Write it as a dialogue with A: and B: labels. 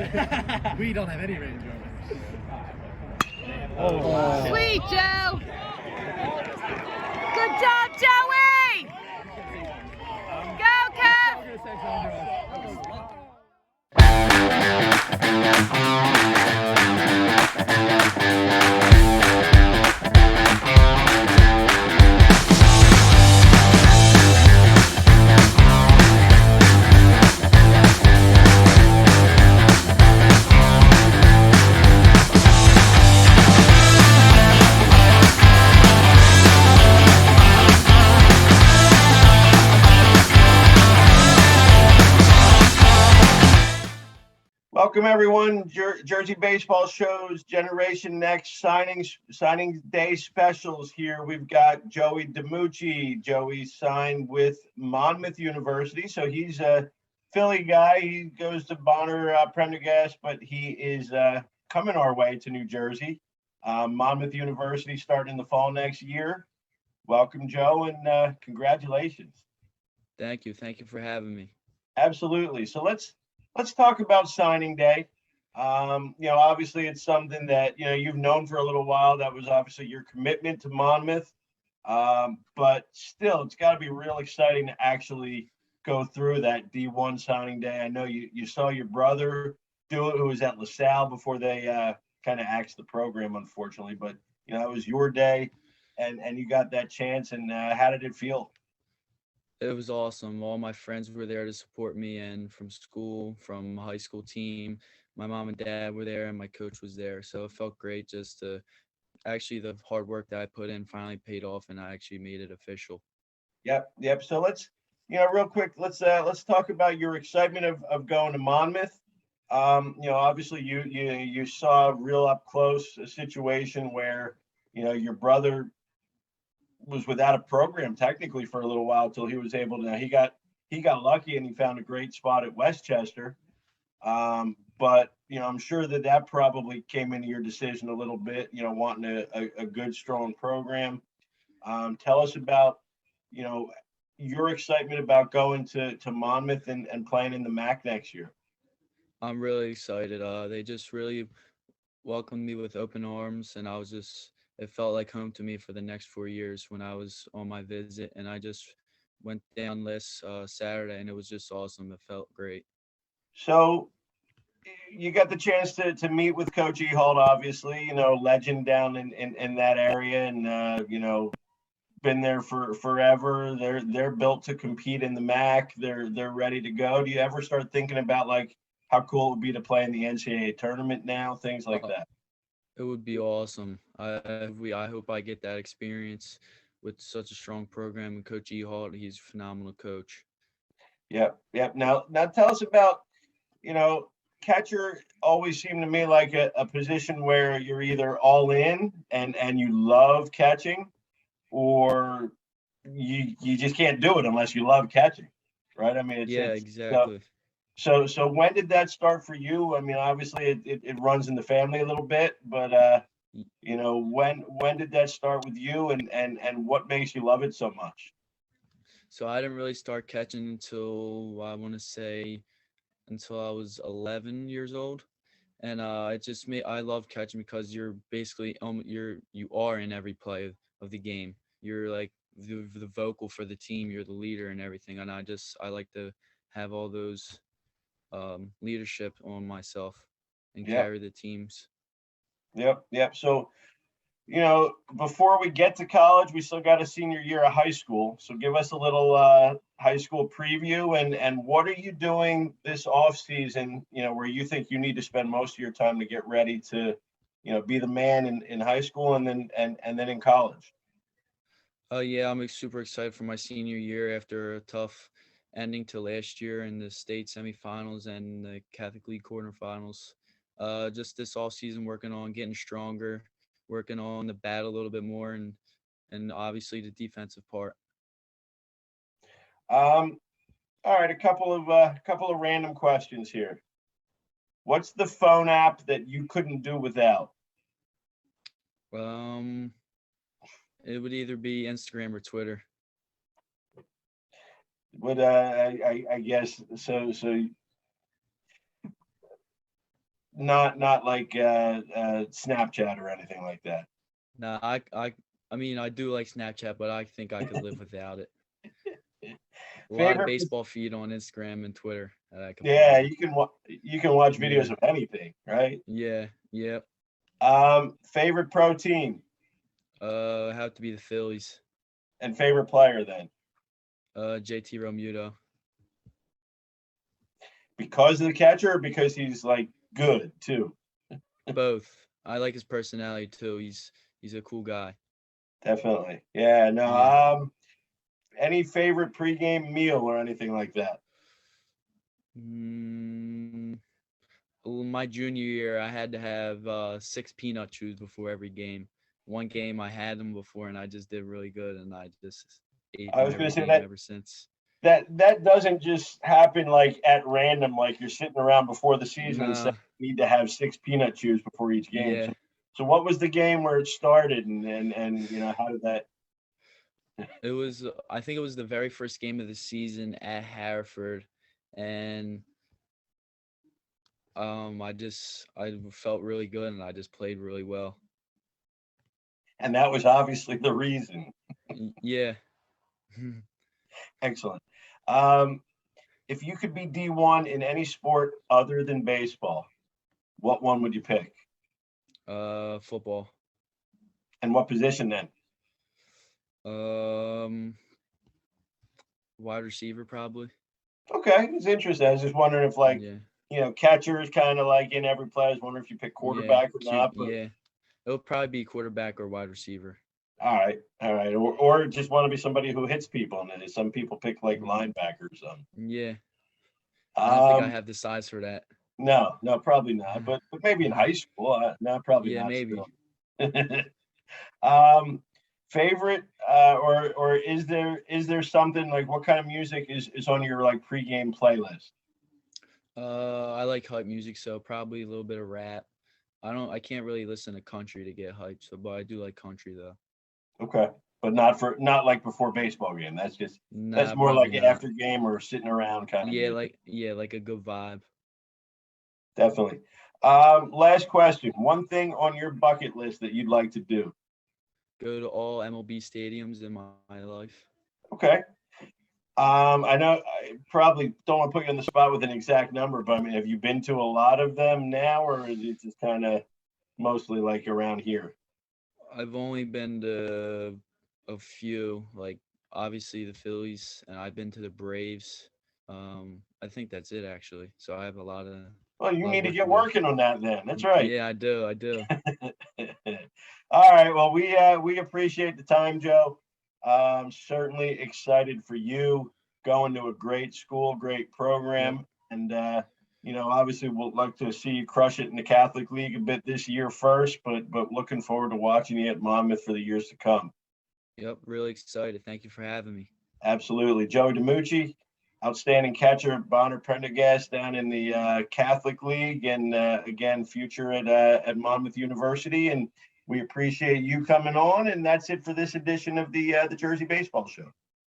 A: We don't have any Range Rovers.
B: Oh. Sweet, Joe. Good job, Joey. Go, Kev.
C: Welcome everyone. Jersey Baseball Show's Generation Next signing day specials here. We've got Joey DeMucci. Joey signed with Monmouth University, so he's a Philly guy. He goes to Bonner-Prendergast, but he is coming our way to New Jersey. Monmouth University starting in the fall next year. Welcome, Joe, and congratulations.
D: Thank you. Thank you for having me.
C: Absolutely. So let's talk about signing day. Obviously it's something that, you've known for a little while. That was obviously your commitment to Monmouth. But still, it's got to be real exciting to actually go through that D1 signing day. I know you saw your brother do it, who was at Salle before they kind of axed the program, unfortunately. But, it was your day and you got that chance. And how did it feel?
D: It was awesome. All my friends were there to support me, and from school, from high school team, my mom and dad were there, and my coach was there. So it felt great just to actually the hard work that I put in finally paid off, and I actually made it official.
C: Yep. So let's, real quick, let's talk about your excitement of going to Monmouth. Obviously you saw real up close a situation where, your brother was without a program technically for a little while till he was able to. He got lucky and he found a great spot at Westchester. But I'm sure that probably came into your decision a little bit. Wanting a good strong program. Tell us about your excitement about going to Monmouth and playing in the MAAC next year.
D: I'm really excited. They just really welcomed me with open arms, and it felt like home to me for the next 4 years when I was on my visit, and I just went down this Saturday, and it was just awesome. It felt great.
C: So you got the chance to meet with Coach Ehalt, obviously, legend down in that area, and been there for forever. They're built to compete in the MAAC. They're ready to go. Do you ever start thinking about like how cool it would be to play in the NCAA tournament now, things like that?
D: It would be awesome. I hope I get that experience with such a strong program, and Coach Ehalt, he's a phenomenal coach.
C: Yep. Now tell us about, catcher always seemed to me like a position where you're either all in and you love catching, or you just can't do it unless you love catching, right? I mean,
D: exactly.
C: So when did that start for you? I mean, obviously it runs in the family a little bit, but when did that start with you, and what makes you love it so much?
D: So I didn't really start catching until I want to say until I was 11 years old, and I love catching because you're basically you are in every play of the game. You're like the vocal for the team. You're the leader and everything, and I like to have all those leadership on myself and carry the teams.
C: Yep. So, before we get to college, we still got a senior year of high school. So give us a little high school preview, and what are you doing this off season, where you think you need to spend most of your time to get ready to, be the man in high school and then in college?
D: Yeah, I'm super excited for my senior year after a tough ending to last year in the state semifinals and the Catholic League quarterfinals. Just this off season, working on getting stronger, working on the bat a little bit more, and obviously the defensive part.
C: All right, a couple of random questions here. What's the phone app that you couldn't do without?
D: It would either be Instagram or Twitter.
C: But I guess so. not like Snapchat or anything like that.
D: Nah, I mean, I do like Snapchat, but I think I could live without it. A lot of
C: Favorite,
D: baseball feed on Instagram and Twitter that I can
C: yeah,
D: follow.
C: you can watch videos
D: Yeah.
C: of anything, right?
D: Yeah, yep.
C: Favorite protein
D: Have to be the Phillies.
C: and favorite player then,
D: JT Romuto.
C: because of the catcher or because he's like good too.
D: Both. I like his personality too. He's a cool guy.
C: Definitely, yeah. No,
D: Yeah.
C: any favorite pregame meal or anything like that?
D: Mm, well, my junior year, I had to have 6 peanut chews before every game. One game I had them before, and I just did really good, and I just ate
C: I
D: them
C: was going
D: every
C: to say
D: game ever since.
C: that doesn't just happen like at random, like you're sitting around before the season and saying
D: Nah,
C: you need to have 6 peanut chews before each game.
D: yeah,
C: So what was the game where it started, and how did that?
D: it was. I think it was the very first game of the season at Hereford, and I felt really good, and I just played really well.
C: And that was obviously the reason.
D: Yeah.
C: Excellent. If you could be D1 in any sport other than baseball, what one would you pick?
D: Football.
C: And what position then?
D: Um, Wide receiver probably.
C: Okay, it's interesting. I was just wondering if, like,
D: Yeah.
C: catcher is kind of like in every play. I was wondering if you pick
D: Yeah.
C: quarterback or not. But
D: Yeah. It'll probably be quarterback or wide receiver.
C: all right, or just want to be somebody who hits people. And then some people pick like linebackers.
D: Yeah. I don't think I
C: Um,
D: have the size for that.
C: no, probably not. But maybe in high school. No, probably
D: Yeah,
C: not
D: maybe.
C: still. Favorite or is there something like what kind of music is on your like pregame playlist?
D: I like hype music, so probably a little bit of rap. I can't really listen to country to get hyped, so but I do like country though.
C: Okay, but not like before baseball game. That's
D: Nah,
C: more
D: probably
C: like
D: not.
C: after game or sitting around kind of music.
D: Yeah, like a good vibe.
C: Definitely. Last question. One thing on your bucket list that you'd like to do.
D: Go to all MLB stadiums in my life.
C: Okay. I know I probably don't want to put you on the spot with an exact number, but I mean, have you been to a lot of them now, or is it just kind of mostly like around here?
D: I've only been to a few, like obviously the Phillies, and I've been to the Braves. I think that's it actually. So I have
C: Well, you
D: a lot of
C: need to
D: work
C: get
D: to do.
C: working on that then. That's right.
D: Yeah, I do. I do.
C: All right. Well, we appreciate the time, Joe. Certainly excited for you going to a great school, great
D: Yep.
C: program, and obviously we'll like to see you crush it in the Catholic League a bit this year first, but looking forward to watching you at Monmouth for the years to come.
D: Yep. Really excited. Thank you for having me.
C: Absolutely, Joe DeMucci, outstanding catcher at Bonner-Prendergast down in the Catholic League, and again, future at Monmouth University. And we appreciate you coming on. And that's it for this edition of the Jersey Baseball Show.